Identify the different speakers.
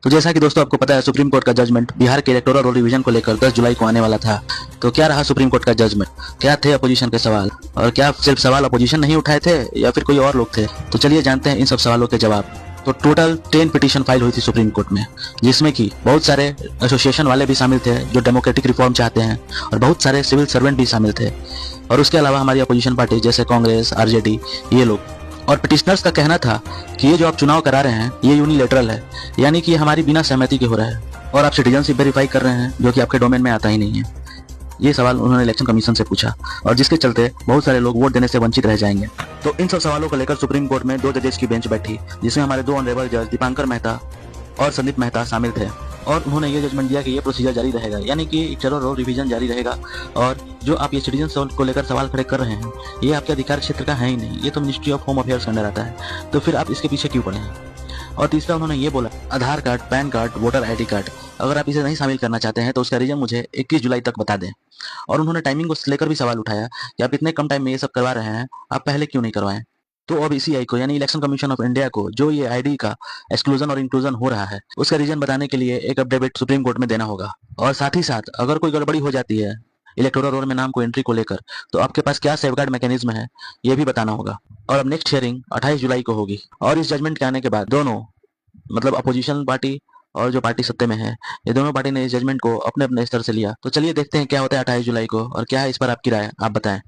Speaker 1: तो जैसा कि दोस्तों आपको पता है, सुप्रीम कोर्ट का जजमेंट बिहार के इलेक्टोरल रोल रिवीजन को लेकर 10 जुलाई को आने वाला था। तो क्या रहा सुप्रीम कोर्ट का जजमेंट, क्या थे अपोजिशन के सवाल, और क्या सिर्फ सवाल अपोजिशन नहीं उठाए थे या फिर कोई और लोग थे? तो चलिए जानते हैं इन सब सवालों के जवाब। तो टोटल 10 पिटीशन फाइल हुई थी सुप्रीम कोर्ट में, जिसमें कि बहुत सारे एसोसिएशन वाले भी शामिल थे जो डेमोक्रेटिक रिफॉर्म चाहते हैं, और बहुत सारे सिविल सर्वेंट भी शामिल थे, और उसके अलावा हमारी अपोजिशन पार्टी जैसे कांग्रेस, आरजेडी, ये लोग। और पिटिशनर्स का कहना था कि ये जो आप चुनाव करा रहे हैं ये यूनिलेटरल है, यानी कि ये हमारी बिना सहमति के हो रहा है, और आप सिटीजनशिप वेरीफाई कर रहे हैं जो कि आपके डोमेन में आता ही नहीं है। ये सवाल उन्होंने इलेक्शन कमीशन से पूछा, और जिसके चलते बहुत सारे लोग वोट देने से वंचित रह जाएंगे। तो इन सब सवालों को लेकर सुप्रीम कोर्ट में 2 जजेस की बेंच बैठी, जिसमें हमारे 2 ऑनरेबल जज दीपांकर मेहता और संदीप मेहता शामिल थे। और उन्होंने ये जजमेंट दिया कि ये प्रोसीजर जारी रहेगा, यानी कि इलेक्टोरल रोल रिवीजन जारी रहेगा, और जो आप ये सिटीजन को लेकर सवाल खड़े कर रहे हैं ये आपके अधिकार क्षेत्र का है ही नहीं, ये तो मिनिस्ट्री ऑफ होम अफेयर्स के अंडर आता है, तो फिर आप इसके पीछे क्यों पड़े हैं? और तीसरा उन्होंने ये बोला, Aadhaar card, pan card, voter ID card, अगर आप इसे नहीं शामिल करना चाहते हैं तो उसका रीजन मुझे 21 जुलाई तक बता दें। और उन्होंने टाइमिंग को लेकर भी सवाल उठाया कि आप इतने कम टाइम में ये सब करवा रहे हैं, आप पहले क्यों नहीं करवाएं? तो अब ईसीआई को, यानी इलेक्शन कमीशन ऑफ इंडिया को, जो ये आईडी का एक्सक्लूजन और इंक्लूजन हो रहा है उसका रीजन बताने के लिए एक अपडेट सुप्रीम कोर्ट में देना होगा। और साथ ही साथ अगर कोई गड़बड़ी हो जाती है इलेक्टोरल रोल में नाम को एंट्री को लेकर, तो आपके पास क्या सेफगार्ड मैकेनिज्म है ये भी बताना होगा। और अब नेक्स्ट हियरिंग 28 जुलाई को होगी, और इस जजमेंट के आने के बाद दोनों, मतलब अपोजिशन पार्टी और जो पार्टी सत्ते में है, ये दोनों पार्टी ने इस जजमेंट को अपने अपने स्तर से लिया। तो चलिए देखते हैं क्या होता है 28 जुलाई को, और क्या है इस पर आपकी राय, आप बताएं।